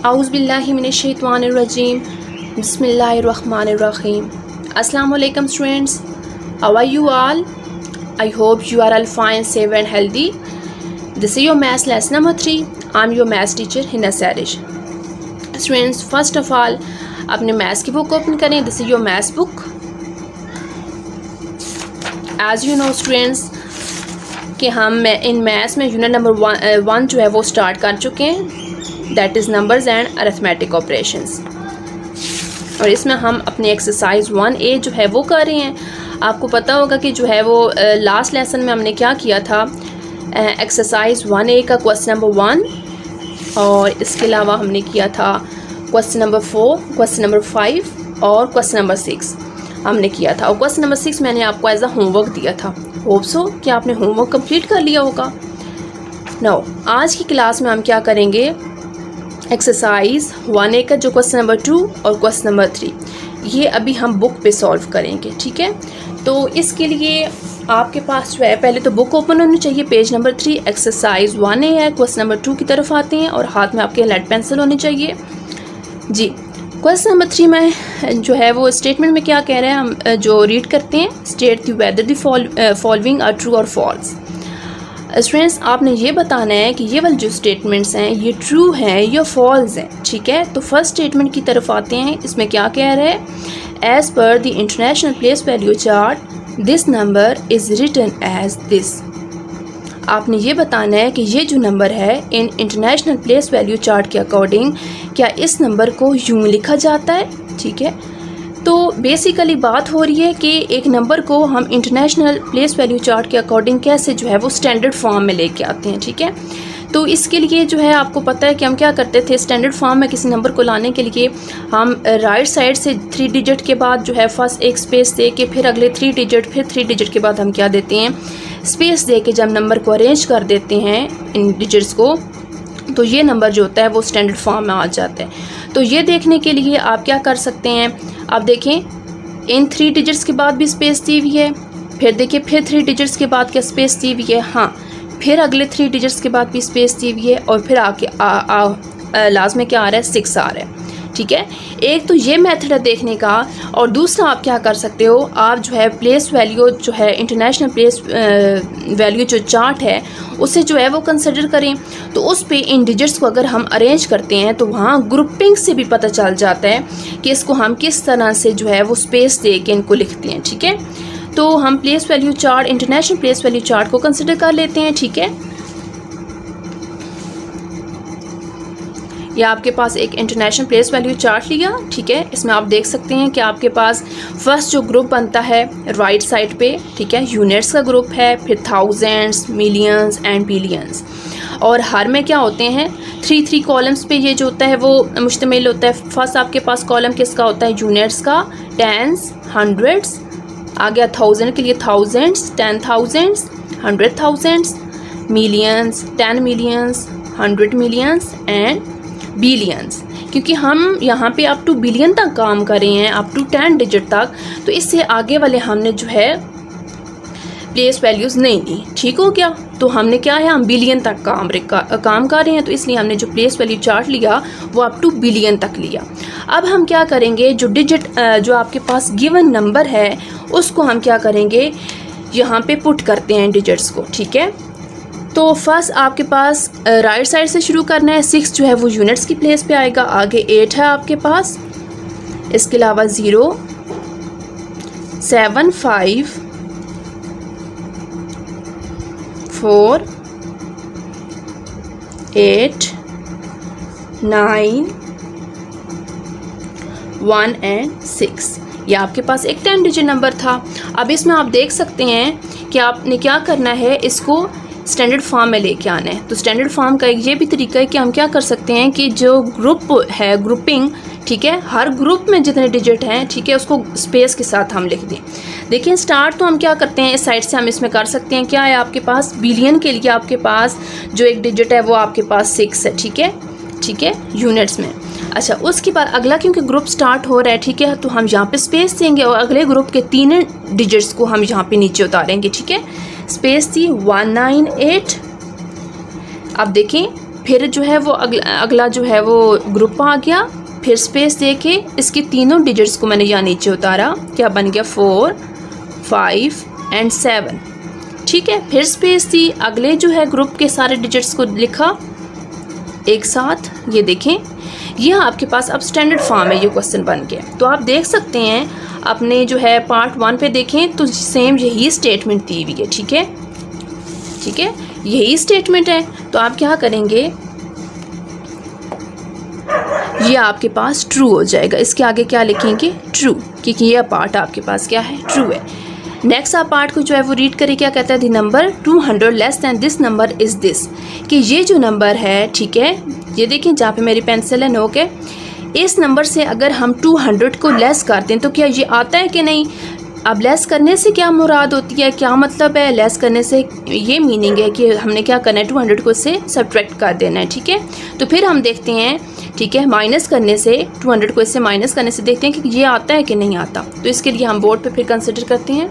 औज़ुबिल्लाहि मिनश्शैतानिर्रजीम बिस्मिल्लाहिर्रहमानिर्रहीम। अस्सलाम वालेकुम students, how are you all? I hope you are all fine, safe and healthy. This is your maths lesson number 3. I'm your maths teacher Hina Sarish. Students, first of all अपने maths की book open करें. This is your maths book. As you know students कि हम इन maths में unit number 1 जो है वो स्टार्ट कर चुके हैं, that is numbers and arithmetic operations. और इसमें हम अपनी एक्सरसाइज 1A जो है वो कर रहे हैं. आपको पता होगा कि जो है वो लास्ट लेसन में हमने क्या किया था, एक्सरसाइज 1A का क्वेश्चन नंबर 1 और इसके अलावा हमने किया था क्वेश्चन नंबर 4, क्वेश्चन नंबर 5 और क्वेश्चन नंबर 6 हमने किया था. और क्वेश्चन नंबर 6 मैंने आपको एज अ होमवर्क दिया था. होप सो कि आपने होमवर्क कंप्लीट कर लिया होगा. नाउ आज की क्लास में हम क्या करेंगे, एक्सरसाइज 1A का जो क्वेश्चन नंबर 2 और क्वेश्चन नंबर 3 ये अभी हम बुक पे सॉल्व करेंगे. ठीक है, तो इसके लिए आपके पास जो है पहले तो बुक ओपन होनी चाहिए. पेज नंबर 3 एक्सरसाइज 1A है. क्वेश्चन नंबर 2 की तरफ आते हैं और हाथ में आपके लेड पेंसिल होनी चाहिए जी. क्वेश्चन नंबर 3 में जो है वो स्टेटमेंट में क्या कह रहे हैं, हम जो रीड करते हैं, state the weather the following are true और फॉल्स. स्टूडेंट्स आपने ये बताना है कि ये वाले जो स्टेटमेंट्स हैं ये ट्रू हैं या फॉल्स हैं. ठीक है, तो फर्स्ट स्टेटमेंट की तरफ आते हैं. इसमें क्या कह रहे हैं, as per the international place value chart this number is written as this. आपने ये बताना है कि ये जो नंबर है in international place value chart के अकॉर्डिंग क्या इस नंबर को यूं लिखा जाता है. ठीक है, तो बेसिकली बात हो रही है कि एक नंबर को हम इंटरनेशनल प्लेस वैल्यू चार्ट के अकॉर्डिंग कैसे जो है वो स्टैंडर्ड फॉर्म में लेके आते हैं. ठीक है, तो इसके लिए जो है आपको पता है कि हम क्या करते थे, स्टैंडर्ड फॉर्म में किसी नंबर को लाने के लिए हम राइट साइड से 3 डिजिट के बाद जो है फर्स्ट एक स्पेस दे के फिर अगले 3 डिजिट, फिर 3 डिजिट के बाद हम क्या देते हैं, स्पेस दे के जब नंबर को अरेंज कर देते हैं इन डिजिट्स को, तो ये नंबर जो होता है वो स्टैंडर्ड फॉर्म में आ जाता है. तो ये देखने के लिए आप क्या कर सकते हैं, आप देखें इन 3 डिजिट्स के बाद भी स्पेस दी हुई है, फिर देखिए फिर 3 डिजिट्स के बाद क्या स्पेस दी हुई है, हाँ फिर अगले 3 डिजिट्स के बाद भी स्पेस दी हुई है और फिर आके लास्ट में क्या आ रहा है, 6 आ रहा है. ठीक है, एक तो ये मेथड है देखने का. और दूसरा आप क्या कर सकते हो, आप जो है प्लेस वैल्यू जो है इंटरनेशनल प्लेस वैल्यू जो चार्ट है उसे जो है वो कंसिडर करें. तो उस पे इन डिजिट्स को अगर हम अरेंज करते हैं तो वहाँ ग्रुपिंग से भी पता चल जाता है कि इसको हम किस तरह से जो है वो स्पेस दे के इनको लिखते हैं. ठीक है, तो हम place value chart, international place value chart को कंसिडर कर लेते हैं. ठीक है, या आपके पास एक इंटरनेशनल प्लेस वैल्यू चार्ट लिया. ठीक है, इसमें आप देख सकते हैं कि आपके पास फर्स्ट जो ग्रुप बनता है राइट साइड पे, ठीक है, यूनिट्स का ग्रुप है, फिर थाउजेंड्स, मिलियंस एंड बिलियंस. और हर में क्या होते हैं 3 कॉलम्स पे ये जो होता है वो मुश्तमिल होता है. फर्स्ट आपके पास कॉलम किसका होता है, यूनिट्स का, टेंस, हंड्रेड्स, आ गया थाउजेंड के लिए thousands, 10,000, 100,000, millions, 10 millions, 100 millions and billions. क्योंकि हम यहाँ पे अप टू बिलियन तक काम कर रहे हैं, अप टू 10 डिजिट तक, तो इससे आगे वाले हमने जो है प्लेस वैल्यूज़ नहीं ली. ठीक हो गया, तो हमने क्या है, हम बिलियन तक काम कर रहे हैं, तो इसलिए हमने जो प्लेस वैल्यू चार्ट लिया वो अप टू बिलियन तक लिया. अब हम क्या करेंगे, जो डिजिट जो आपके पास गिवन नंबर है उसको हम क्या करेंगे, यहाँ पे पुट करते हैं डिजिट्स को. ठीक है, तो फर्स्ट आपके पास राइट साइड से शुरू करना है. 6 जो है वो यूनिट्स की प्लेस पे आएगा, आगे 8 है आपके पास, इसके अलावा 0, 7, 5, 4, 8, 9, 1 एंड 6. यह आपके पास एक 10 डिजिट नंबर था. अब इसमें आप देख सकते हैं कि आपने क्या करना है, इसको स्टैंडर्ड फॉर्म में लेके आना है. तो स्टैंडर्ड फॉर्म का ये भी तरीका है कि हम क्या कर सकते हैं कि जो ग्रुप है, ग्रुपिंग, ठीक है, हर ग्रुप में जितने डिजिट हैं, ठीक है, उसको स्पेस के साथ हम लिख दें. देखिए स्टार्ट तो हम क्या करते हैं, इस साइड से हम इसमें कर सकते हैं. क्या है आपके पास, बिलियन के लिए आपके पास जो एक डिजिट है वो आपके पास 6 है. ठीक है, ठीक है, यूनिट्स में. अच्छा, उसके बाद अगला क्योंकि ग्रुप स्टार्ट हो रहा है, ठीक है, तो हम यहाँ पे स्पेस देंगे और अगले ग्रुप के 3 डिजिट्स को हम यहाँ पे नीचे उतारेंगे. ठीक है, स्पेस थी 198. अब देखें फिर जो है वो अगला जो है वो ग्रुप आ गया, फिर स्पेस दे के इसके तीनों डिजिट्स को मैंने यहाँ नीचे उतारा, क्या बन गया 4, 5 एंड 7। ठीक है, फिर स्पेस दी, अगले जो है ग्रुप के सारे डिजिट्स को लिखा एक साथ। ये देखें, ये आपके पास अब स्टैंडर्ड फॉर्म है, ये क्वेश्चन बन गया। तो आप देख सकते हैं अपने जो है पार्ट 1 पे देखें तो सेम यही स्टेटमेंट दी हुई है। ठीक है, ठीक है, यही स्टेटमेंट है। तो आप क्या करेंगे, ये आपके पास ट्रू हो जाएगा। इसके आगे क्या लिखेंगे, ट्रू, क्योंकि ये पार्ट आपके पास क्या है, ट्रू है। नेक्स्ट आप पार्ट को जो है वो रीड करें, क्या कहता है, the number 200 less than this number is this, कि ये जो नंबर है, ठीक है, ये देखें जहाँ पे मेरी पेंसिल है नोक है, इस नंबर से अगर हम 200 को लेस कर दें तो क्या ये आता है कि नहीं। अब लेस करने से क्या मुराद होती है, क्या मतलब है, लेस करने से ये मीनिंग है कि हमने क्या करना है, 200 को इससे सब्ट्रैक्ट कर देना है। ठीक है, तो फिर हम देखते हैं, ठीक है, माइनस करने से 200 को इससे माइनस करने से देखते हैं कि ये आता है कि नहीं आता। तो इसके लिए हम बोर्ड पे फिर कंसिडर करते हैं।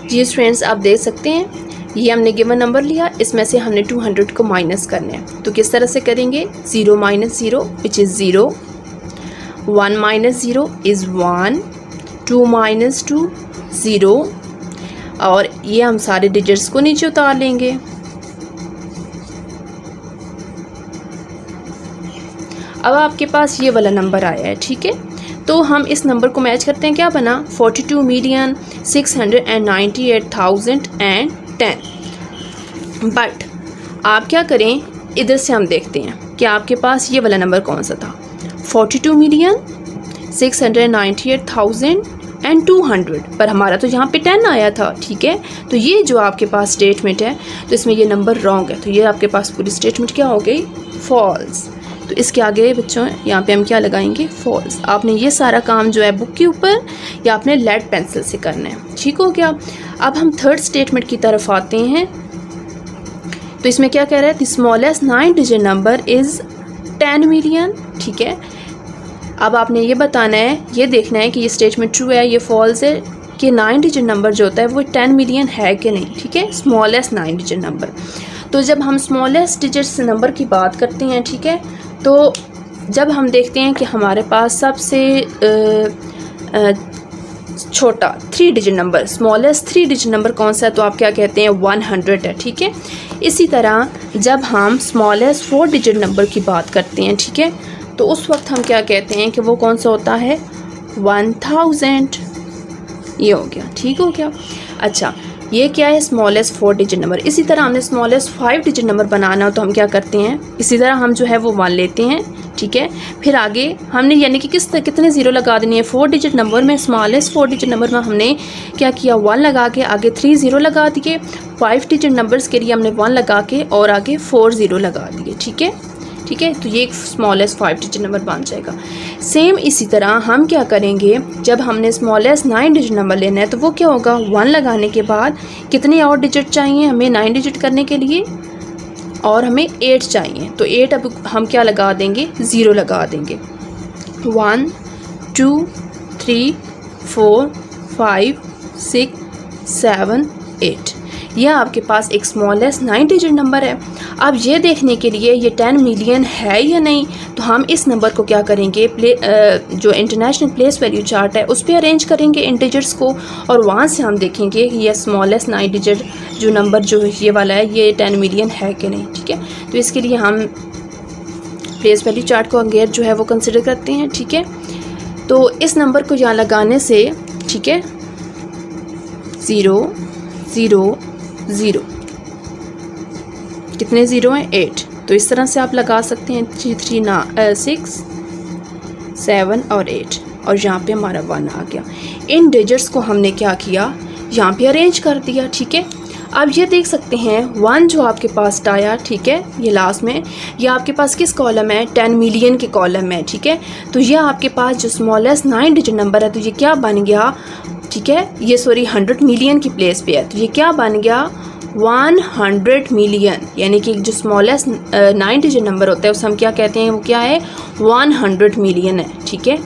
जी फ्रेंड्स, आप देख सकते हैं ये हमने गिवन नंबर लिया, इसमें से हमने 200 को माइनस करना है। तो किस तरह से करेंगे, 0 minus 0 which is 0, 1 minus 0 is 1, 2 minus 2 0, और ये हम सारे डिजिट्स को नीचे उतार लेंगे। अब आपके पास ये वाला नंबर आया है। ठीक है, तो हम इस नंबर को मैच करते हैं, क्या बना 42,698,010। बट आप क्या करें, इधर से हम देखते हैं कि आपके पास ये वाला नंबर कौन सा था, 42,698,200, पर हमारा तो यहाँ पे 10 आया था। ठीक है, तो ये जो आपके पास स्टेटमेंट है, तो इसमें ये नंबर रॉन्ग है, तो ये आपके पास पूरी स्टेटमेंट क्या हो गई, फॉल्स। तो इसके आगे बच्चों यहाँ पे हम क्या लगाएंगे, फॉल्स। आपने ये सारा काम जो है बुक के ऊपर या आपने लेड पेंसिल से करना है। ठीक हो गया। अब हम थर्ड स्टेटमेंट की तरफ आते हैं। तो इसमें क्या कह रहा है, the smallest 9 digit number is 10 million. ठीक है, अब आपने ये बताना है, ये देखना है कि ये स्टेटमेंट ट्रू है, ये फॉल्स है, कि 9 डिजिट नंबर जो होता है वो 10 मिलियन है कि नहीं। ठीक है, स्मॉलेस्ट 9 डिजिट नंबर। तो जब हम स्मॉलेस्ट डिजिट नंबर की बात करते हैं, ठीक है, तो जब हम देखते हैं कि हमारे पास सबसे छोटा 3 digit number, smallest 3 digit number कौन सा है, तो आप क्या कहते हैं, 100 है। ठीक है, इसी तरह जब हम स्मॉलेस्ट 4 डिजिट नंबर की बात करते हैं, ठीक है, तो उस वक्त हम क्या कहते हैं कि वो कौन सा होता है, 1000। ये हो गया, ठीक हो गया। अच्छा, ये क्या है, स्मॉलेस्ट 4 डिजिट नंबर। इसी तरह हमने स्मॉलेस्ट 5 डिजिट नंबर बनाना हो तो हम क्या करते हैं, इसी तरह हम जो है वो 1 लेते हैं। ठीक है, फिर आगे हमने यानी कि कितने ज़ीरो लगा देनी है, 4 डिजिट नंबर में, स्मॉलेस्ट 4 डिजिट नंबर में हमने क्या किया, 1 लगा के आगे 3 ज़ीरो लगा दिए। 5 डिजिट नंबर्स के लिए हमने 1 लगा के और आगे 4 ज़ीरो लगा दिए। ठीक है, ठीक है, तो ये एक स्मॉलेस्ट 5 डिजिट नंबर बन जाएगा। सेम इसी तरह हम क्या करेंगे, जब हमने स्मॉलेस्ट 9 डिजिट नंबर लेना है तो वो क्या होगा, 1 लगाने के बाद कितने और डिजिट चाहिए हमें 9 डिजिट करने के लिए, और हमें 8 चाहिए। तो 8 अब हम क्या लगा देंगे, 0 लगा देंगे। 1 2 3 4 5 6 7 8, यह आपके पास एक स्मॉलेस्ट 9 डिजिट नंबर है। अब ये देखने के लिए ये 10 मिलियन है या नहीं, तो हम इस नंबर को क्या करेंगे, जो इंटरनेशनल प्लेस वैल्यू चार्ट है उस पर अरेंज करेंगे इन डिजिट्स को, और वहाँ से हम देखेंगे कि ये स्मॉलेस्ट 9 डिजिट जो नंबर जो ये वाला है ये 10 मिलियन है कि नहीं। ठीक है, तो इसके लिए हम प्लेस वैल्यू चार्ट को अगेन जो है वो कंसिडर करते हैं। ठीक है, तो इस नंबर को यहाँ लगाने से, ठीक है, 0 0 0, कितने ज़ीरो हैं, 8। तो इस तरह से आप लगा सकते हैं 3 6 7 और 8, और यहाँ पे हमारा 1 आ गया। इन डिजिट्स को हमने क्या किया, यहाँ पे अरेंज कर दिया। ठीक है, अब ये देख सकते हैं 1 जो आपके पास आया, ठीक है, ये लास्ट में, ये आपके पास किस कॉलम है, 10 मिलियन के कॉलम है। ठीक है, तो ये आपके पास जो स्मॉलेस्ट 9 डिजिट नंबर है, तो ये क्या बन गया, ठीक है, ये सॉरी 100 मिलियन की प्लेस पे है, तो ये क्या बन गया, 100 मिलियन, यानी कि जो स्मॉलेस्ट 9 डिजिट नंबर होता है उसे हम क्या कहते हैं, वो क्या है, 100 मिलियन है। ठीक है,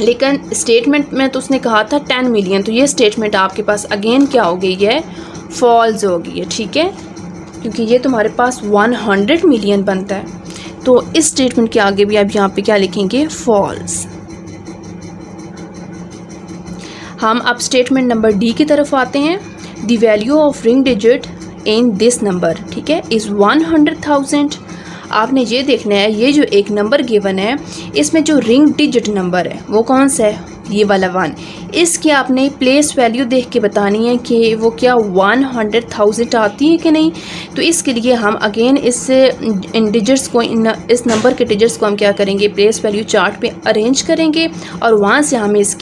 लेकिन स्टेटमेंट में तो उसने कहा था 10 मिलियन, तो ये स्टेटमेंट आपके पास अगेन क्या हो गई है, फॉल्स हो गई है। ठीक है, क्योंकि ये तुम्हारे पास 100 मिलियन बनता है। तो इस स्टेटमेंट के आगे भी आप यहाँ पे क्या लिखेंगे, फॉल्स। हम अब स्टेटमेंट नंबर डी की तरफ आते हैं। The value of ring digit in this number, ठीक है, इज़ 100,000। आपने ये देखना है, ये जो एक नंबर गिवन है इसमें जो रिंग डिजिट नंबर है वो कौन सा है, ये वाला 1। इसकी आपने प्लेस वैल्यू देख के बतानी है कि वो क्या 100,000 आती है कि नहीं। तो इसके लिए हम अगेन इन डिजिट्स को, इस नंबर के डिजिट्स को हम क्या करेंगे, प्लेस वैल्यू चार्ट पे अरेंज करेंगे और वहाँ से हम इस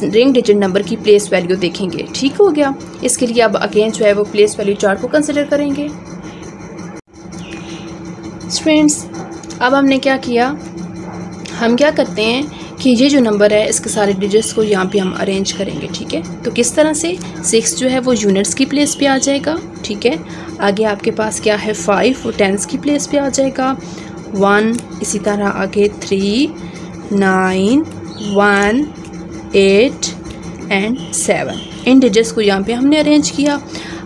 रिंग डिजिट नंबर की प्लेस वैल्यू देखेंगे। ठीक हो गया। इसके लिए अब अगेन जो है वो प्लेस वैल्यू चार्ट को कंसिडर करेंगे। फ्रेंड्स, अब हमने क्या किया, हम क्या करते हैं कि ये जो नंबर है इसके सारे डिजिट्स को यहाँ पे हम अरेंज करेंगे। ठीक है, तो किस तरह से, 6 जो है वो यूनिट्स की प्लेस पे आ जाएगा। ठीक है, आगे आपके पास क्या है, 5 वो टेंस की प्लेस पे आ जाएगा, 1 इसी तरह आगे 3, 9, 1, 8 एंड 7। इन डिजिट्स को यहाँ पे हमने अरेंज किया।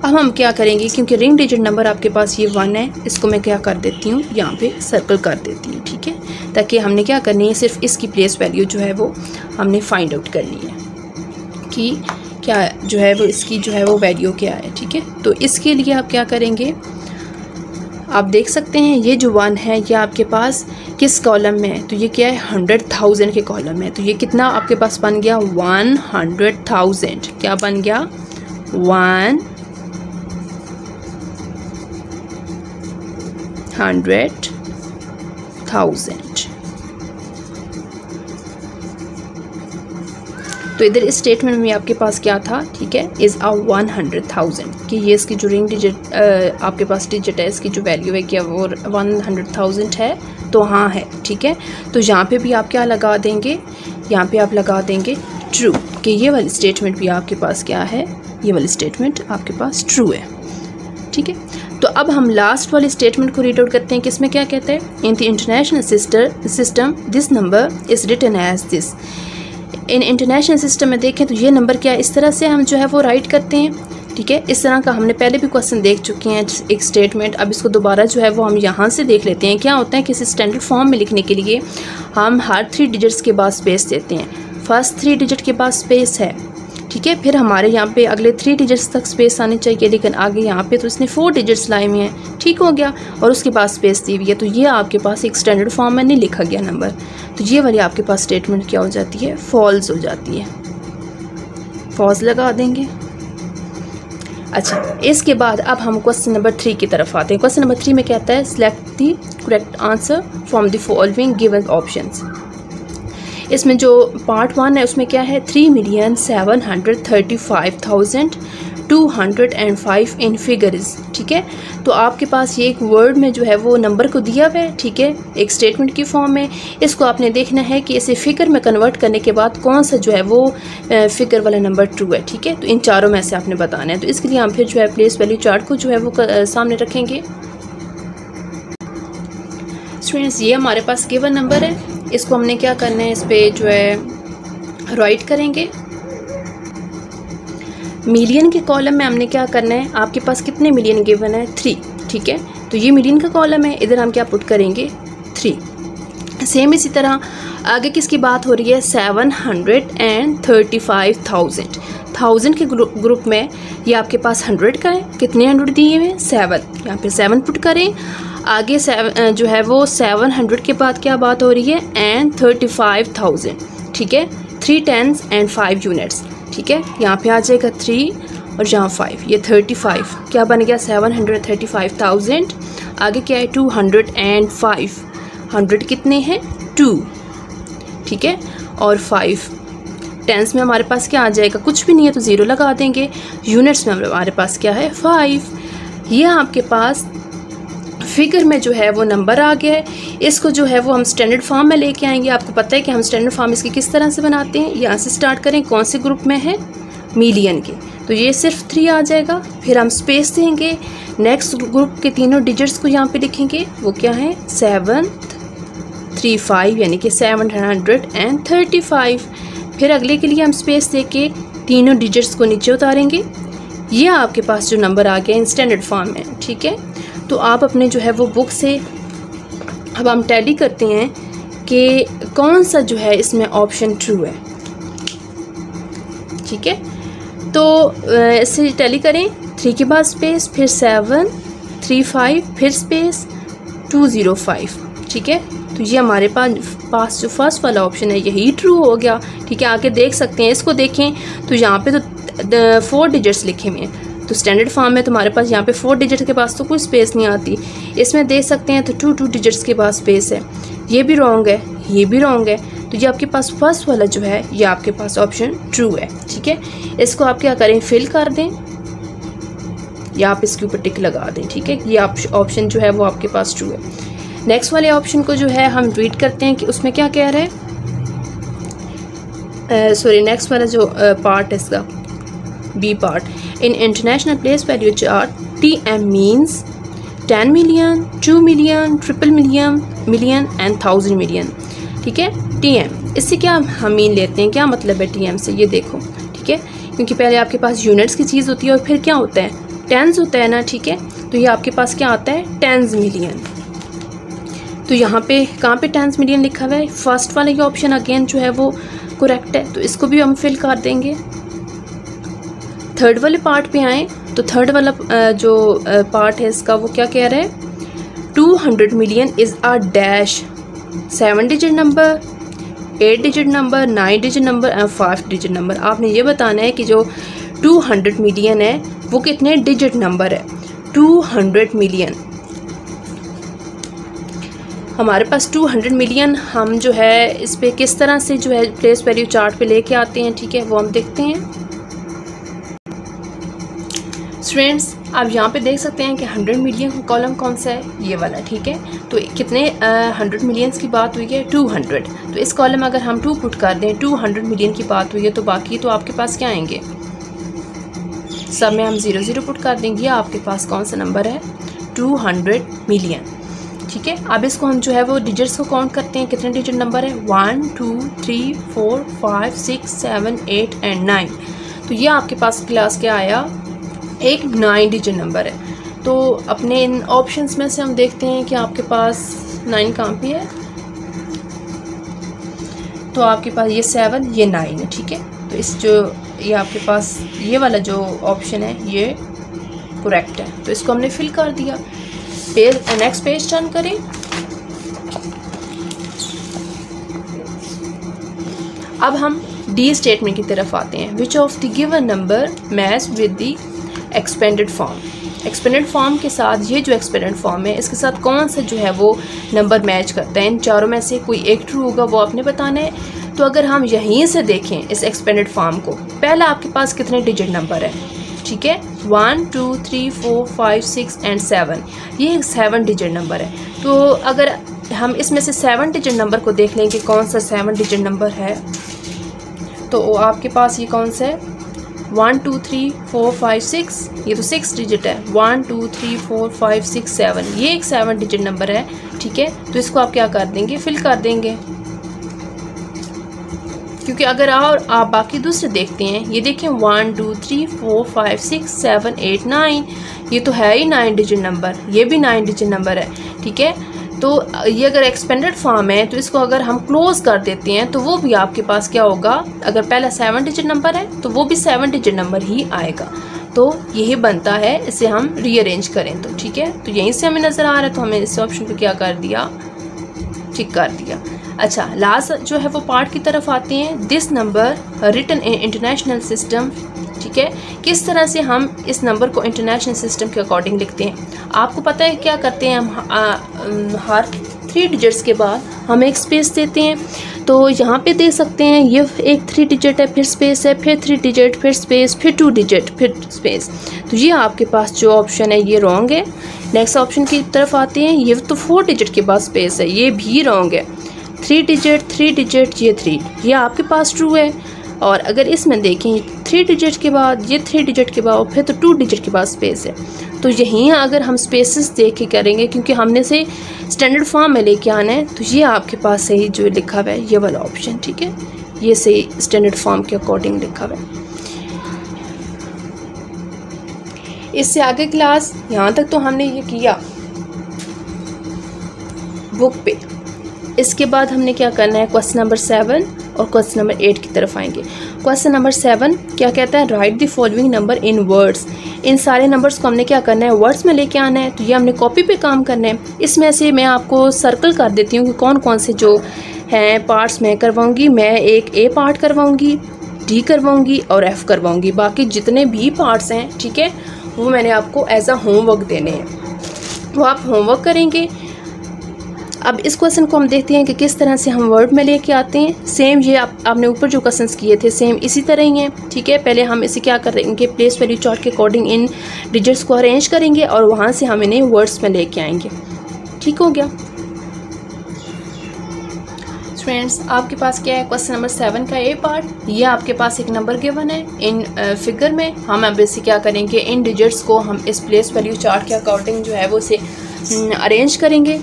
अब हम क्या करेंगे, क्योंकि रिंग डिजिट नंबर आपके पास ये 1 है, इसको मैं क्या कर देती हूँ, यहाँ पे सर्कल कर देती हूँ। ठीक है, ताकि हमने क्या करनी है, सिर्फ इसकी प्लेस वैल्यू जो है वो हमने फाइंड आउट करनी है कि क्या जो है वो इसकी जो है वो वैल्यू क्या है। ठीक है, तो इसके लिए आप क्या करेंगे, आप देख सकते हैं ये जो 1 है ये आपके पास किस कॉलम में है, तो ये क्या है, 100,000 के कॉलम में है। तो ये कितना आपके पास बन गया, 100,000। क्या बन गया, 100,000। तो इधर इस स्टेटमेंट में आपके पास क्या था, ठीक है, इज़ अ 100,000 कि ये इसकी जो रिंग डिजिट आपके पास डिजिट है, इसकी जो वैल्यू है क्या वो 100,000 है। तो हाँ है। ठीक है, तो यहाँ पे भी आप क्या लगा देंगे, यहाँ पे आप लगा देंगे ट्रू, कि ये वाली स्टेटमेंट भी आपके पास क्या है, ये वाली स्टेटमेंट आपके पास ट्रू है। ठीक है, तो अब हम लास्ट वाले स्टेटमेंट को रीड आउट करते हैं कि इसमें क्या कहते हैं, in the international system this number is written as this. In international system में देखें तो ये नंबर क्या है, इस तरह से हम जो है वो राइट करते हैं। ठीक है, इस तरह का हमने पहले भी क्वेश्चन देख चुके हैं एक स्टेटमेंट। अब इसको दोबारा जो है वो हम यहाँ से देख लेते हैं। क्या होता है, किसी स्टैंडर्ड फॉर्म में लिखने के लिए हम हर 3 डिजिट्स के बाद स्पेस देते हैं। फर्स्ट 3 डिजिट के बाद स्पेस है, ठीक है, फिर हमारे यहाँ पे अगले 3 डिजिट्स तक स्पेस आनी चाहिए, लेकिन आगे यहाँ पे तो इसने 4 डिजिट्स लाए हुए हैं। ठीक हो गया, और उसके बाद स्पेस दी हुई है, तो ये आपके पास एक स्टैंडर्ड फॉर्म में नहीं लिखा गया नंबर। तो ये वाली आपके पास स्टेटमेंट क्या हो जाती है, फॉल्स हो जाती है। फॉल्स लगा देंगे। अच्छा, इसके बाद अब हम क्वेश्चन नंबर 3 की तरफ आते हैं। क्वेश्चन नंबर 3 में कहता है, select the correct answer from the following given options. इसमें जो पार्ट 1 है उसमें क्या है, 3,735,205 इन फिगर्स। ठीक है, तो आपके पास ये एक वर्ड में जो है वो नंबर को दिया हुआ है। ठीक है, एक स्टेटमेंट की फॉर्म में। इसको आपने देखना है कि इसे फिगर में कन्वर्ट करने के बाद कौन सा जो है वो फिगर वाला नंबर ट्रू है। ठीक है, तो इन चारों में से आपने बताना है। तो इसके लिए हम फिर जो है प्लेस वैल्यू चार्ट को जो है वो सामने रखेंगे। स्टूडेंट्स, ये हमारे पास गिवन नंबर है, इसको हमने क्या करना है, इस पे जो है राइट करेंगे। मिलियन के कॉलम में हमने क्या करना है, आपके पास कितने मिलियन गिवन है, 3। ठीक है, तो ये मिलियन का कॉलम है, इधर हम क्या पुट करेंगे, 3। सेम इसी तरह आगे किसकी बात हो रही है, 735,000। 1000 के ग्रुप में ये आपके पास 100 का है, कितने 100 दिए हुए हैं, 7। यहाँ पे 7 पुट करें। आगे 7 जो है वो 700 के बाद क्या बात हो रही है, एंड 35,000। ठीक है, 3 10s एंड 5 यूनिट्स। ठीक है, यहाँ पे आ जाएगा 3 और यहाँ 5, ये 35 क्या बन गया, 735,000। आगे क्या है, 205, 100 कितने हैं, 2। ठीक है, और 5 10s में हमारे पास क्या आ जाएगा, कुछ भी नहीं है तो 0 लगा देंगे। यूनिट्स में हमारे पास क्या है, 5। ये आपके पास फिगर में जो है वो नंबर आ गया है। इसको जो है वो हम स्टैंडर्ड फॉर्म में लेके आएंगे। आपको पता है कि हम स्टैंडर्ड फॉर्म इसकी किस तरह से बनाते हैं। यहाँ से स्टार्ट करें, कौन से ग्रुप में है, मिलियन के, तो ये सिर्फ 3 आ जाएगा। फिर हम स्पेस देंगे, नेक्स्ट ग्रुप के तीनों डिजिट्स को यहाँ पे लिखेंगे, वो क्या है, 735 यानी कि 735। फिर अगले के लिए हम स्पेस दे के तीनों डिजिट्स को नीचे उतारेंगे। ये आपके पास जो नंबर आ गया इन स्टैंडर्ड फॉर्म में। ठीक है, तो आप अपने जो है वो बुक से अब हम टैली करते हैं कि कौन सा जो है इसमें ऑप्शन ट्रू है। ठीक है, तो इसे टैली करें। 3 के बाद स्पेस, फिर 7 3 5, फिर स्पेस 205। ठीक है, तो ये हमारे पास जो फर्स्ट वाला ऑप्शन है यही ट्रू हो गया। ठीक है, आगे देख सकते हैं, इसको देखें तो यहाँ पे तो 4 डिजिट्स लिखे हुए हैं, तो स्टैंडर्ड फॉर्म में तुम्हारे पास यहाँ पे 4 डिजिट के पास तो कोई स्पेस नहीं आती। इसमें देख सकते हैं तो 2 डिजिट्स के पास स्पेस है। ये भी रॉन्ग है, ये भी रॉन्ग है। तो ये आपके पास फर्स्ट वाला जो है ये आपके पास ऑप्शन ट्रू है। ठीक है, इसको आप क्या करें, फिल कर दें या आप इसके ऊपर टिक लगा दें। ठीक है, ये ऑप्शन जो है वो आपके पास ट्रू है। नेक्स्ट वाले ऑप्शन को जो है हम रीड करते हैं कि उसमें क्या कह रहा है। सॉरी, नेक्स्ट वाला जो पार्ट है इसका B part, in international place value chart TM means 10 million, 2 million, triple million and 1000 million. ठीक है, TM इससे क्या हम मीन लेते हैं, क्या मतलब है TM से, ये देखो। ठीक है, क्योंकि पहले आपके पास यूनिट्स की चीज़ होती है और फिर क्या होता है, टेंस होता है ना। ठीक है, तो ये आपके पास क्या आता है, 10 मिलियन। तो यहाँ पे कहाँ पे 10 मिलियन लिखा हुआ है, फर्स्ट वाला ये ऑप्शन अगेन जो है वो करेक्ट है, तो इसको भी हम फिल कर देंगे। थर्ड वाले पार्ट पे आए तो थर्ड वाला जो पार्ट है इसका वो क्या कह रहा है, 200 million is a dash 7 digit number, 8 digit number, 9 digit number and 5 digit number. आपने ये बताना है कि जो 200 मिलियन है वो कितने डिजिट नंबर है। 200 मिलियन हमारे पास 200 मिलियन हम जो है इस पे किस तरह से जो है प्लेस वैल्यू चार्ट पे लेके आते हैं। ठीक है, वो हम देखते हैं। स्टूडेंट्स, आप यहाँ पे देख सकते हैं कि 100 मिलियन का कॉलम कौन सा है, ये वाला। ठीक है, तो कितने 100 मिलियंस की बात हुई है, 200। तो इस कॉलम अगर हम 2 पुट कर दें, 200 मिलियन की बात हुई है, तो बाकी तो आपके पास क्या आएंगे, सब में हम 0 पुट कर देंगे। आपके पास कौन सा नंबर है, 200 मिलियन। ठीक है, अब इसको हम जो है वो डिजिट्स को काउंट करते हैं, कितने डिजिट नंबर है, 1 2 3 4 5 6 7 8 एंड 9। तो ये आपके पास क्लास क्या आया, एक 9 डिजिट नंबर है। तो अपने इन ऑप्शंस में से हम देखते हैं कि आपके पास 9 कहाँ पे है, तो आपके पास ये 7 ये 9 है। ठीक है, तो इस जो ये आपके पास ये वाला जो ऑप्शन है ये करेक्ट है, तो इसको हमने फिल कर दिया। फिर नेक्स्ट पेज टर्न करें। अब हम डी स्टेटमेंट की तरफ आते हैं। Which of the given number match with the expanded form. Expanded form के साथ ये जो एक्सपेंडेड फॉर्म है इसके साथ कौन सा जो है वो नंबर मैच करता है। इन चारों में से कोई एक ट्रू होगा, वो आपने बताना है। तो अगर हम यहीं से देखें इस एक्सपेंडेड फॉर्म को, पहला आपके पास कितने डिजिट नंबर है, ठीक है, 1 2 3 4 5 6 एंड 7, ये 7 डिजिट नंबर है। तो अगर हम इसमें से 7 डिजिट नंबर को देख लेंगे कौन सा 7 डिजिट नंबर है, तो आपके पास ये कौन सा है, 1 2 3 4 5 6, ये तो 6 डिजिट है, 1 2 3 4 5 6 7, ये एक 7 डिजिट नंबर है। ठीक है, तो इसको आप क्या कर देंगे, फिल कर देंगे। क्योंकि अगर आप बाकी दूसरे देखते हैं, ये देखें 1 2 3 4 5 6 7 8 9, ये तो है ही 9 डिजिट नंबर, ये भी 9 डिजिट नंबर है। ठीक है, तो ये अगर एक्सपेंडेड फॉर्म है तो इसको अगर हम क्लोज कर देते हैं तो वो भी आपके पास क्या होगा, अगर पहला 7 डिजिट नंबर है तो वो भी 7 डिजिट नंबर ही आएगा। तो यही बनता है, इसे हम रीअरेंज करें तो। ठीक है, तो यहीं से हमें नज़र आ रहा है, तो हमें इस ऑप्शन को क्या कर दिया, टिक कर दिया। अच्छा, लास्ट जो है वो पार्ट की तरफ आते हैं। This number written in international system. ठीक है, किस तरह से हम इस नंबर को इंटरनेशनल सिस्टम के अकॉर्डिंग लिखते हैं। आपको पता है क्या करते हैं हम, हर 3 डिजिट्स के बाद हम एक स्पेस देते हैं। तो यहाँ पे देख सकते हैं ये एक 3 डिजिट है, फिर स्पेस है, फिर 3 डिजिट, फिर स्पेस, फिर 2 डिजिट, फिर स्पेस। तो ये आपके पास जो ऑप्शन है ये रॉन्ग है। नेक्स्ट ऑप्शन की तरफ आते हैं, ये तो 4 डिजिट के बाद स्पेस है, ये भी रॉन्ग है। 3 डिजिट, ये 3, ये आपके पास ट्रू है। और अगर इसमें देखें 3 डिजिट के बाद, ये 3 डिजिट के बाद, फिर तो 2 डिजिट के बाद स्पेस है। तो यहीं अगर हम स्पेसेस देख के करेंगे, क्योंकि हमने से स्टैंडर्ड फॉर्म में लेके आना है, तो ये आपके पास सही जो लिखा हुआ है ये वाला ऑप्शन। ठीक है, ये सही स्टैंडर्ड फॉर्म के अकॉर्डिंग लिखा हुआ है। इससे आगे क्लास यहाँ तक तो हमने ये किया बुक पे। इसके बाद हमने क्या करना है, क्वेश्चन नंबर 7 और क्वेश्चन नंबर 8 की तरफ आएंगे। क्वेश्चन नंबर 7 क्या कहता है, write the following number in words. इन सारे नंबर्स को हमने क्या करना है, वर्ड्स में लेके आना है। तो ये हमने कॉपी पे काम करना है। इसमें से मैं आपको सर्कल कर देती हूँ कि कौन कौन से जो हैं पार्ट्स मैं करवाऊँगी। मैं एक ए पार्ट करवाऊँगी, डी करवाऊँगी और एफ़ करवाऊँगी। बाकी जितने भी पार्ट्स हैं, ठीक है, वो मैंने आपको एज अ होमवर्क देने हैं, वो आप होमवर्क करेंगे। अब इस क्वेश्चन को हम देखते हैं कि किस तरह से हम वर्ड में लेके आते हैं। सेम ये आपने ऊपर जो क्वेश्चंस किए थे सेम इसी तरह ही हैं, ठीक है। पहले हम इसे क्या करेंगे, प्लेस वैल्यू चार्ट के अकॉर्डिंग इन डिजिट्स को अरेंज करेंगे और वहाँ से हम इन्हें वर्ड्स में लेके आएंगे। ठीक हो गया फ्रेंड्स। आपके पास क्या है, क्वेश्चन नंबर 7 का ए पार्ट, ये आपके पास एक नंबर गिवन है इन फिगर में। हम अब इसे क्या करेंगे, इन डिजिट्स को हम इस प्लेस वैल्यू चार्ट के अकॉर्डिंग जो है वो इसे अरेंज करेंगे।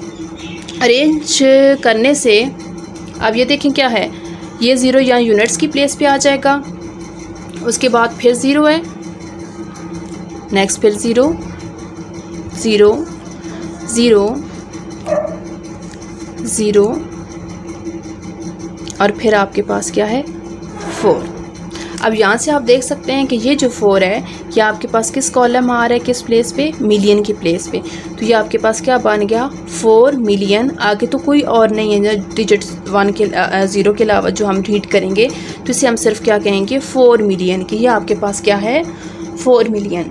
अरेंज करने से अब ये देखें क्या है, ये 0 यहाँ यूनिट्स की प्लेस पे आ जाएगा। उसके बाद फिर 0 है, नेक्स्ट फिर 0 0 0 0 और फिर आपके पास क्या है 4। अब यहाँ से आप देख सकते हैं कि ये जो 4 है ये आपके पास किस कॉलम आ रहा है, किस प्लेस पे, मिलियन की प्लेस पे। तो ये आपके पास क्या बन गया 4 मिलियन। आगे तो कोई और नहीं है डिजिट 1 के 0 के अलावा जो हम रीड करेंगे, तो इसे हम सिर्फ क्या कहेंगे 4 मिलियन की। ये आपके पास क्या है 4 मिलियन।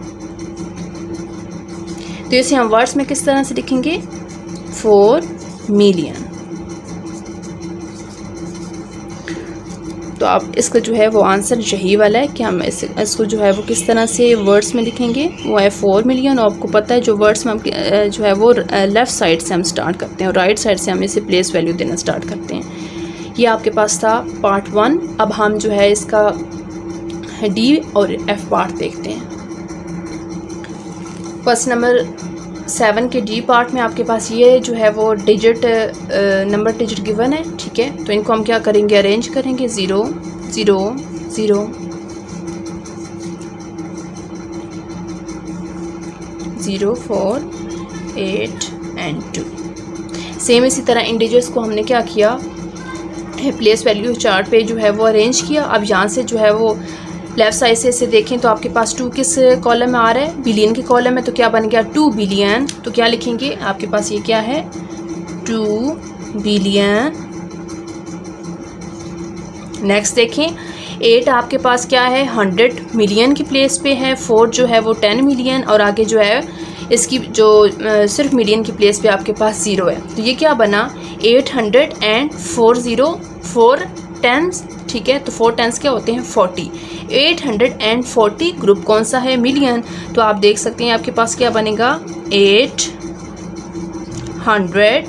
तो इसे हम वर्ड्स में किस तरह से लिखेंगे 4 मिलियन। तो आप इसका जो है वो आंसर यही वाला है कि हम इसको जो है वो किस तरह से वर्ड्स में लिखेंगे, वो है 4 मिलियन। और आपको पता है जो वर्ड्स में हम जो है वो लेफ़्ट साइड से हम स्टार्ट करते हैं और राइट साइड से हम इसे प्लेस वैल्यू देना स्टार्ट करते हैं। ये आपके पास था पार्ट 1। अब हम जो है इसका डी और एफ पार्ट देखते हैं। क्वेश्चन नंबर 7 के डी पार्ट में आपके पास ये जो है वो डिजिट नंबर डिजिट गिवन है, ठीक है। तो इनको हम क्या करेंगे, अरेंज करेंगे 0 0 0 0 4 8 एंड 2। सेम इसी तरह इन डिजिट्स को हमने क्या किया, प्लेस वैल्यू चार्ट पे जो है वो अरेंज किया। अब यहाँ से जो है वो लेफ़्ट साइड से इसे देखें तो आपके पास 2 किस कॉलम में आ रहा है, बिलियन के कॉलम में। तो क्या बन गया 2 बिलियन। तो क्या लिखेंगे, आपके पास ये क्या है 2 बिलियन। नेक्स्ट देखें 8 आपके पास क्या है 100 मिलियन की प्लेस पे है। 4 जो है वो 10 मिलियन और आगे जो है इसकी जो सिर्फ मिलियन की प्लेस पे आपके पास 0 है। तो ये क्या बना 800 एंड 4 टेंस, ठीक है। तो 4 टेंस क्या होते हैं 40। 840 ग्रुप कौन सा है, मिलियन। तो आप देख सकते हैं आपके पास क्या बनेगा 800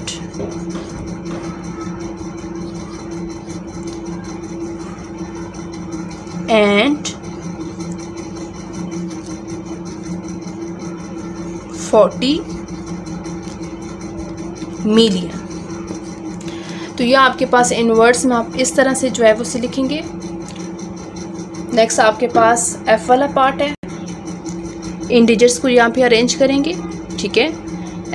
एंड 40 मिलियन। तो यह आपके पास इन वर्ड्स में आप इस तरह से जो है वो से लिखेंगे। नेक्स्ट आपके पास एफ वाला पार्ट है, इन डिजिट्स को यहाँ पे अरेंज करेंगे, ठीक है।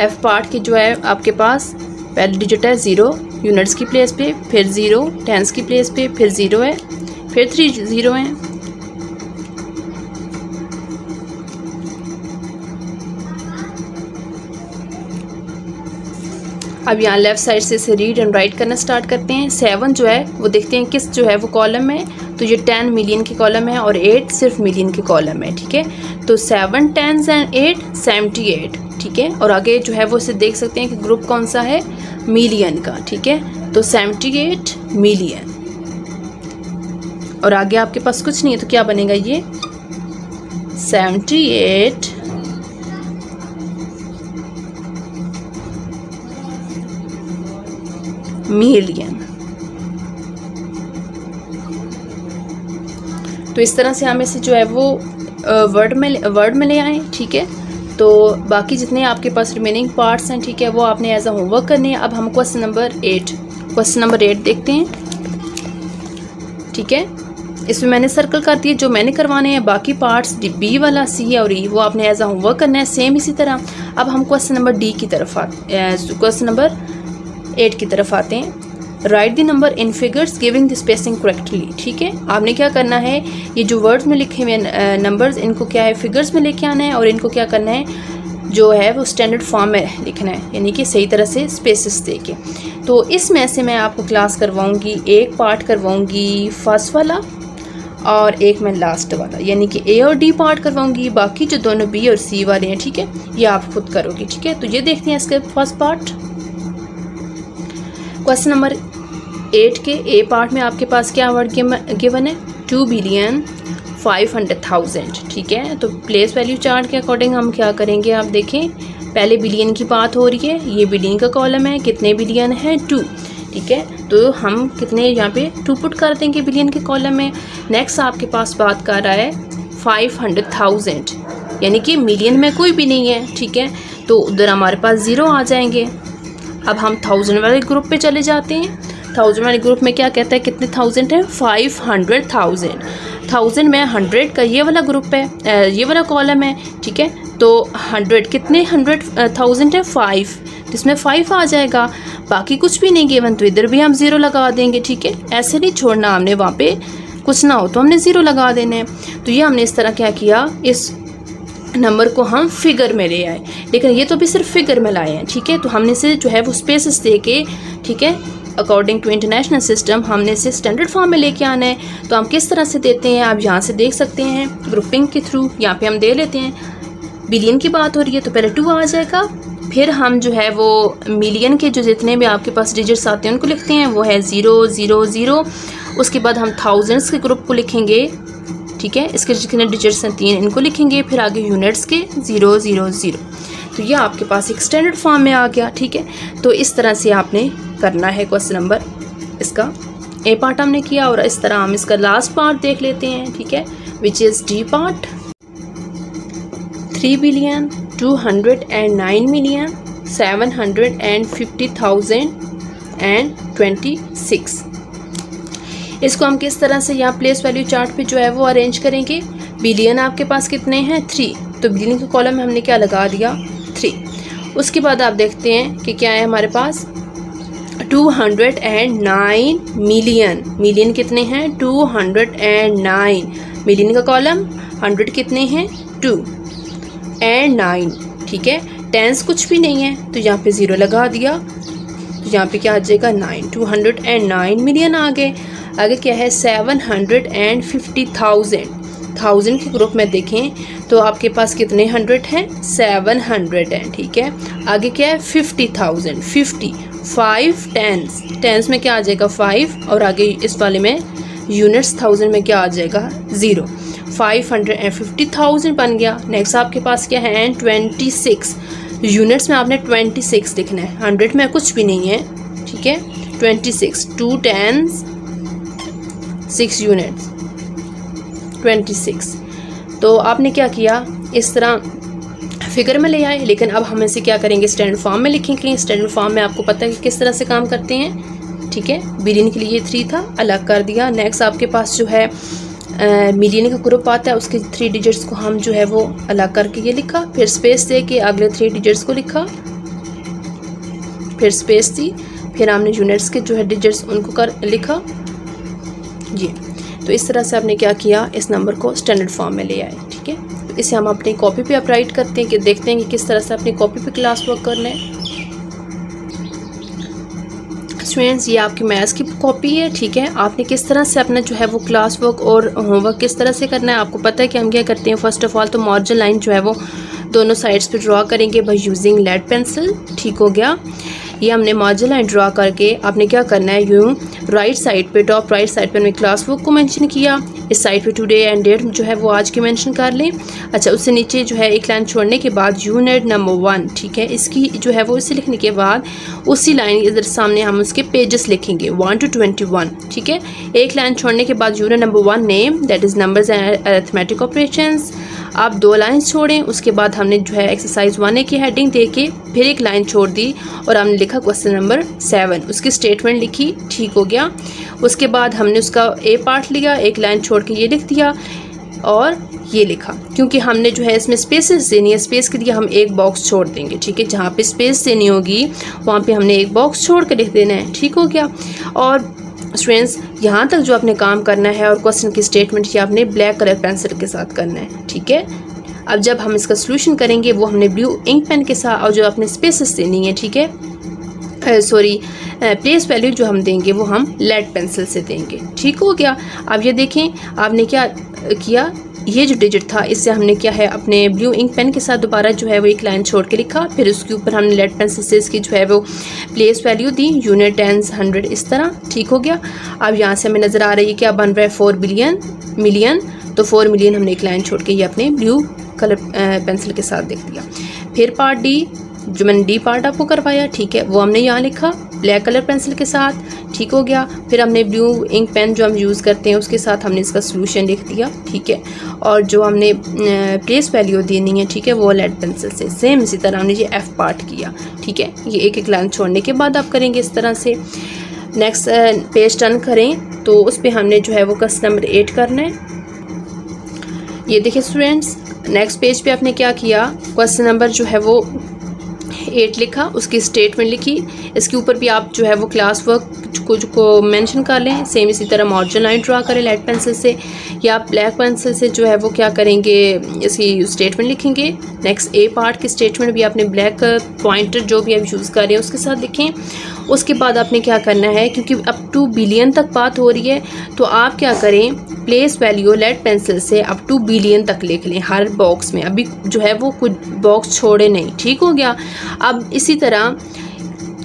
एफ पार्ट की जो है आपके पास पहले डिजिट है 0 यूनिट्स की प्लेस पे, फिर 0 टेंस की प्लेस पे, फिर 0 है, फिर 3 0 हैं। अब यहाँ लेफ़्ट साइड से इसे रीड एंड राइट करना स्टार्ट करते हैं। 7 जो है वो देखते हैं किस जो है वो कॉलम है। तो ये 10 मिलियन की कॉलम है और 8 सिर्फ मिलियन की कॉलम है, ठीक है। तो 7 10 एंड 8 78, ठीक है। और आगे जो है वो इसे देख सकते हैं कि ग्रुप कौन सा है, मिलियन का, ठीक है। तो 78 मिलियन और आगे आपके पास कुछ नहीं है। तो क्या बनेगा ये 78 मिलियन। तो इस तरह से हम इसे जो है वो वर्ड में ले आए, ठीक है। तो बाकी जितने आपके पास रिमेनिंग पार्ट्स हैं, ठीक है, वो आपने एज अ होमवर्क करने हैं। अब हम क्वेश्चन नंबर 8 देखते हैं, ठीक है। इसमें मैंने सर्कल कर दिए जो मैंने करवाने हैं। बाकी पार्ट्स बी वाला, सी और ई वो आपने एज अ होमवर्क करना है। सेम इसी तरह अब हम क्वेश्चन नंबर डी की तरफ आते हैं। क्वेश्चन नंबर 8 की तरफ आते हैं। Right the number in figures giving the spacing correctly. ठीक है, आपने क्या करना है, ये जो वर्ड्स में लिखे हुए नंबर्स, इनको क्या है फिगर्स में लेके आना है और इनको क्या करना है जो है वो स्टैंडर्ड फॉर्म में लिखना है, यानी कि सही तरह से स्पेसेस देके। तो इसमें से मैं आपको क्लास करवाऊंगी, एक पार्ट करवाऊंगी फर्स्ट वाला और एक मैं लास्ट वाला, यानी कि ए और डी पार्ट करवाऊंगी, बाकी जो दोनों बी और सी वाले हैं, ठीक है, ये आप खुद करोगे। ठीक है, तो ये देखते हैं इसके फर्स्ट पार्ट। क्वेश्चन नंबर 8 के ए पार्ट में आपके पास क्या वर्ड गिवन है, 2,500,000। ठीक है, तो प्लेस वैल्यू चार्ट के अकॉर्डिंग हम क्या करेंगे, आप देखें, पहले बिलियन की बात हो रही है, ये बिलियन का कॉलम है, कितने बिलियन है 2। ठीक है, तो हम कितने यहाँ पे 2 पुट कर देंगे बिलियन के कॉलम में। नेक्स्ट आपके पास बात कर रहा है 500,000, यानी कि मिलियन में कोई भी नहीं है। ठीक है, तो उधर हमारे पास 0 आ जाएंगे। अब हम 1000 वाले ग्रुप पे चले जाते हैं। 1000 वाले ग्रुप में क्या कहता है, कितने 1000 है, 500,000। 1000 में 100 का ये वाला ग्रुप है, ये वाला कॉलम है। ठीक है, तो 100 कितने 100,000 है 5, जिसमें 5 आ जाएगा, बाकी कुछ भी नहीं गिवन, तो इधर भी हम 0 लगा देंगे। ठीक है, ऐसे नहीं छोड़ना हमने, वहाँ पे कुछ ना हो तो हमने 0 लगा देने हैं। तो ये हमने इस तरह क्या किया, इस नंबर को हम फिगर में ले आए, लेकिन ये तो भी सिर्फ फिगर में लाए हैं। ठीक है, तो हमने से जो है वो स्पेसेस दे के, ठीक है, अकॉर्डिंग टू इंटरनेशनल सिस्टम हमने से स्टैंडर्ड फॉर्म में लेके आना है। तो हम किस तरह से देते हैं, आप यहाँ से देख सकते हैं, ग्रुपिंग के थ्रू। यहाँ पे हम दे लेते हैं, बिलियन की बात हो रही है तो पहले 2 आ जाएगा, फिर हम जो है वो मिलियन के जो जितने भी आपके पास डिजिट्स आते हैं उनको लिखते हैं, वो है 0 0 0। उसके बाद हम थाउजेंड्स के ग्रुप को लिखेंगे। ठीक है, इसके जितने डिजिट्स हैं 3, इनको लिखेंगे, फिर आगे यूनिट्स के 0 0 0। तो ये आपके पास एक स्टैंडर्ड फॉर्म में आ गया। ठीक है, तो इस तरह से आपने करना है क्वेश्चन नंबर, इसका ए पार्ट हमने किया, और इस तरह हम इसका लास्ट पार्ट देख लेते हैं। ठीक है, विच इज़ डी पार्ट, 3,209,750,026। इसको हम किस तरह से यहाँ प्लेस वैल्यू चार्ट पे जो है वो अरेंज करेंगे। बिलियन आपके पास कितने हैं 3, तो बिलियन के कॉलम में हमने क्या लगा दिया 3। उसके बाद आप देखते हैं कि क्या है हमारे पास 209 मिलियन। मिलियन कितने हैं 209, मिलियन का कॉलम 100 कितने हैं 2 and 9। ठीक है, टेंस कुछ भी नहीं है तो यहाँ पे 0 लगा दिया, तो यहाँ पे क्या आ जाएगा 9, 209 मिलियन आ गए। आगे क्या है 750,000। 1000 के ग्रुप में देखें तो आपके पास कितने 100 हैं 700 हैं। ठीक है, आगे क्या है 50,000, 50 5 टेंस में क्या आ जाएगा 5, और आगे इस वाले में यूनिट्स 1000 में क्या आ जाएगा 0। 550,000 बन गया। नेक्स्ट आपके पास क्या है 26, यूनिट्स में आपने 26 लिखना है, 100 में कुछ भी नहीं है। ठीक है, 26, 2 10 6 यूनिट्स 26। तो आपने क्या किया, इस तरह फिगर में ले आए, लेकिन अब हम इसे क्या करेंगे स्टैंडर्ड फॉर्म में लिखेंगे। स्टैंडर्ड फॉर्म में आपको पता है कि किस तरह से काम करते हैं। ठीक है, बिलियन के लिए 3 था, अलग कर दिया। नेक्स्ट आपके पास जो है मिलियन का ग्रुप आता है, उसके 3 डिजिट्स को हम जो है वो अलग करके ये लिखा, फिर स्पेस दे के अगले 3 डिजिट्स को लिखा, फिर स्पेस दी, फिर हमने यूनिट्स के जो है डिजिट्स उनको लिखा ये। तो इस तरह से आपने क्या किया, इस नंबर को स्टैंडर्ड फॉर्म में ले आए। ठीक है, तो इसे हम अपनी कॉपी पे अपराइट करते हैं कि देखते हैं कि किस तरह से अपनी कॉपी पे क्लास वर्क करना है। स्टूडेंट्स, ये आपकी मैथ्स की कॉपी है। ठीक है, आपने किस तरह से अपना जो है वो क्लास वर्क और होमवर्क किस तरह से करना है आपको पता है कि हम क्या करते हैं। फर्स्ट ऑफ ऑल तो मार्जिन लाइन जो है वो दोनों साइड्स पे ड्रॉ करेंगे बाय यूजिंग लेड पेंसिल। ठीक हो गया, ये हमने मार्जिन लाइन ड्रॉ करके आपने क्या करना है, यूँ राइट साइड पे, टॉप राइट साइड पे हमने क्लास वर्क को मेंशन किया, इस साइड पे टुडे एंड डेट जो है वो आज के मेंशन कर लें। अच्छा, उससे नीचे जो है एक लाइन छोड़ने के बाद यूनिट नंबर 1, ठीक है, इसकी जो है वो इसे लिखने के बाद उसी लाइन इधर सामने हम उसके पेजेस लिखेंगे 1 to 21। ठीक है, एक लाइन छोड़ने के बाद unit number 1 name, that is numbers and arithmetic operations. आप 2 लाइन छोड़ें, उसके बाद हमने जो है एक्सरसाइज 1 की हेडिंग दे के फिर एक लाइन छोड़ दी और हमने लिखा क्वेश्चन नंबर 7, उसकी स्टेटमेंट लिखी। ठीक हो गया, उसके बाद हमने उसका ए पार्ट लिया, एक लाइन छोड़ के ये लिख दिया, और ये लिखा, क्योंकि हमने जो है इसमें स्पेसेस देनी है, स्पेस के लिए हम एक बॉक्स छोड़ देंगे, ठीक है। जहाँ पे स्पेस देनी होगी वहाँ पे हमने एक बॉक्स छोड़ के लिख देना है, ठीक हो गया। और स्टूडेंट्स यहाँ तक जो आपने काम करना है और क्वेश्चन की स्टेटमेंट ये आपने ब्लैक कलर पेंसिल के साथ करना है, ठीक है। अब जब हम इसका सोल्यूशन करेंगे वो हमने ब्लू इंक पेन के साथ, और जो आपने स्पेसेस देनी है, ठीक है, प्लेस वैल्यू जो हम देंगे वो हम लेड पेंसिल से देंगे, ठीक हो गया। अब ये देखें आपने क्या किया, ये जो डिजिट था इससे हमने क्या है अपने ब्लू इंक पेन के साथ दोबारा जो है वो एक लाइन छोड़ के लिखा, फिर उसके ऊपर हमने लेड पेंसिल से इसकी जो है वो प्लेस वैल्यू दी, यूनिट, टेंस, 100 इस तरह, ठीक हो गया। अब यहाँ से हमें नज़र आ रही है क्या बन रहा है 4 बिलियन मिलियन, तो 4 मिलियन हमने एक लाइन छोड़ के ये अपने ब्लू कलर पेंसिल के साथ लिख दिया। फिर पार्ट डी, जो मैंने डी पार्ट आपको करवाया, ठीक है, वो हमने यहाँ लिखा ब्लैक कलर पेंसिल के साथ, ठीक हो गया। फिर हमने ब्लू इंक पेन जो हम यूज़ करते हैं उसके साथ हमने इसका सोल्यूशन लिख दिया, ठीक है। और जो हमने प्लेस वैल्यू देनी है, ठीक है, वो लेड पेंसिल से सेम इसी तरह हमने ये एफ पार्ट किया, ठीक है। ये एक एक लाइन छोड़ने के बाद आप करेंगे इस तरह से। नेक्स्ट पेज टर्न करें तो उस पर हमने जो है वो क्वेश्चन नंबर 8 करना है। ये देखिए स्टूडेंट्स, नेक्स्ट पेज पे आपने क्या किया, क्वेश्चन नंबर जो है वो 8 लिखा, उसकी स्टेटमेंट लिखी, इसके ऊपर भी आप जो है वो क्लास वर्क को मेंशन कर लें, सेम इसी तरह मार्जिन लाइन ड्रा करें लेड पेंसिल से, या आप ब्लैक पेंसिल से जो है वो क्या करेंगे इसकी स्टेटमेंट लिखेंगे। नेक्स्ट ए पार्ट की स्टेटमेंट भी आपने ब्लैक पॉइंटर जो भी आप यूज़ कर रहे हैं उसके साथ लिखें। उसके बाद आपने क्या करना है, क्योंकि अप टू बिलियन तक बात हो रही है, तो आप क्या करें प्लेस वैल्यू लेड पेंसिल से अप टू बिलियन तक लिख लें हर बॉक्स में, अभी जो है वो कुछ बॉक्स छोड़े नहीं, ठीक हो गया। अब इसी तरह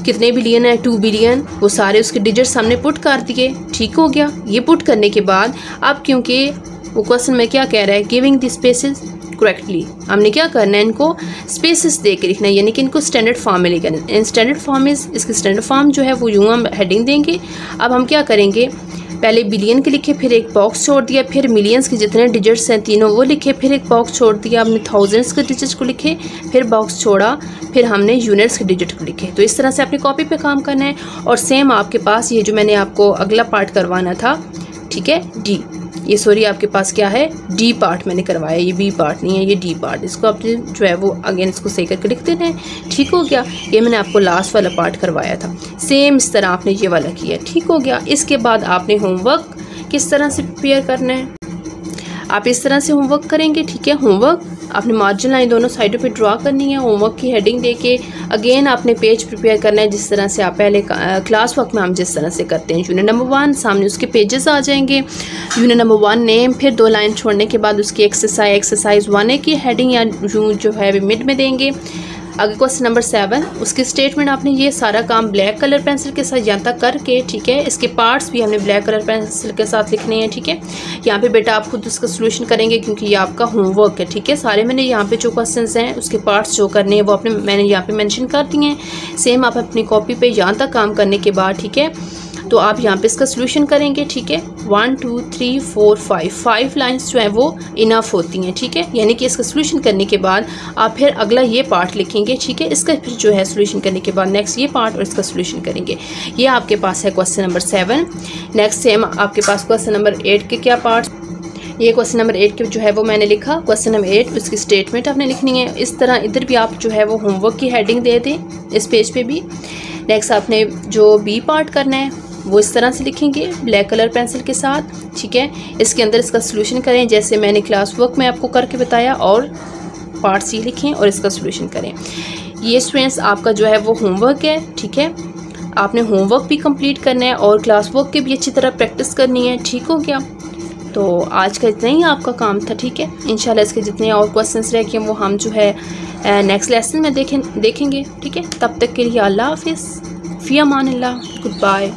कितने बिलियन है, 2 बिलियन, वो सारे उसके डिजिट्स हमने पुट कर दिए, ठीक हो गया। ये पुट करने के बाद अब क्योंकि वो क्वेश्चन में क्या कह रहा है, गिविंग द स्पेसेस करेक्टली, हमने क्या करना है इनको स्पेसेस दे के लिखना है, यानी कि इनको स्टैंडर्ड फॉर्म में लिखना है। स्टैंडर्ड फॉर्म इसकी स्टैंडर्ड फॉर्म जो है वो यूँ हम हेडिंग देंगे। अब हम क्या करेंगे, पहले बिलियन के लिखे, फिर एक बॉक्स छोड़ दिया, फिर मिलियंस के जितने डिजिट्स हैं तीनों वो लिखे, फिर एक बॉक्स छोड़ दिया, हमने थाउजेंड्स के डिजिट्स को लिखे, फिर बॉक्स छोड़ा, फिर हमने यूनिट्स के डिजिट को लिखे। तो इस तरह से अपनी कॉपी पे काम करना है। और सेम आपके पास ये जो मैंने आपको अगला पार्ट करवाना था, ठीक है, डी, ये सॉरी आपके पास क्या है डी पार्ट मैंने करवाया, ये बी पार्ट नहीं है, ये डी पार्ट, इसको आपने जो है वो अगेन इसको सही करके लिख देना है, ठीक हो गया। ये मैंने आपको लास्ट वाला पार्ट करवाया था, सेम इस तरह आपने ये वाला किया, ठीक हो गया। इसके बाद आपने होमवर्क किस तरह से प्रिपेयर करना है, आप इस तरह से होमवर्क करेंगे, ठीक है। होमवर्क आपने मार्जिन लाइन दोनों साइडों पे ड्रा करनी है, होमवर्क की हेडिंग देके अगेन आपने पेज प्रिपेयर करना है जिस तरह से आप पहले क्लास वर्क में हम जिस तरह से करते हैं। यूनिट नंबर 1 सामने उसके पेजेस आ जाएंगे, यूनिट नंबर 1 नेम, फिर 2 लाइन छोड़ने के बाद उसकी एक्सरसाइज 1A की हेडिंग या जो है मिड में देंगे। अगर क्वेश्चन नंबर 7 उसकी स्टेटमेंट आपने ये सारा काम ब्लैक कलर पेंसिल के साथ यहाँ तक करके, ठीक है, इसके पार्ट्स भी हमने ब्लैक कलर पेंसिल के साथ लिखने हैं, ठीक है। यहाँ पे बेटा आप खुद उसका सोल्यूशन करेंगे क्योंकि ये आपका होमवर्क है, ठीक है। सारे मैंने यहाँ पे जो क्वेश्चंस हैं उसके पार्ट्स जो करने हैं वो मैंने यहाँ पे मेंशन कर दिए हैं। सेम आप अपनी कॉपी पे यहाँ तक काम करने के बाद, ठीक है, तो आप यहाँ पे इसका सोल्यूशन करेंगे, ठीक है। 1 2 3 4 5 लाइन्स जो है वो इनफ होती हैं, ठीक है। यानी कि इसका सोल्यूशन करने के बाद आप फिर अगला ये पार्ट लिखेंगे, ठीक है। इसका फिर जो है सोल्यूशन करने के बाद नेक्स्ट ये पार्ट और इसका सोल्यूशन करेंगे। ये आपके पास है क्वेश्चन नंबर 7। नेक्स्ट सेम आपके पास क्वेश्चन नंबर 8 के क्या पार्ट, ये क्वेश्चन नंबर 8 के जो है वो मैंने लिखा, क्वेश्चन नंबर 8 उसकी स्टेटमेंट आपने लिखनी है। इस तरह इधर भी आप जो है वो होमवर्क की हेडिंग दे दें इस पेज पे भी। नेक्स्ट आपने जो बी पार्ट करना है वो इस तरह से लिखेंगे ब्लैक कलर पेंसिल के साथ, ठीक है। इसके अंदर इसका सोल्यूशन करें जैसे मैंने क्लास वर्क में आपको करके बताया, और पार्ट सी लिखें और इसका सोल्यूशन करें। ये स्टूडेंट्स आपका जो है वो होमवर्क है, ठीक है। आपने होमवर्क भी कंप्लीट करना है और क्लास वर्क की भी अच्छी तरह प्रैक्टिस करनी है, ठीक हो गया। तो आज का इतना ही आपका काम था, ठीक है। इंशाल्लाह इसके जितने और क्वेश्चंस रह गए वो हम जो है नेक्स्ट लेसन में देखेंगे, ठीक है। तब तक के लिए अल्लाह हाफिज़, फ़ी अमान अल्लाह, गुड बाय।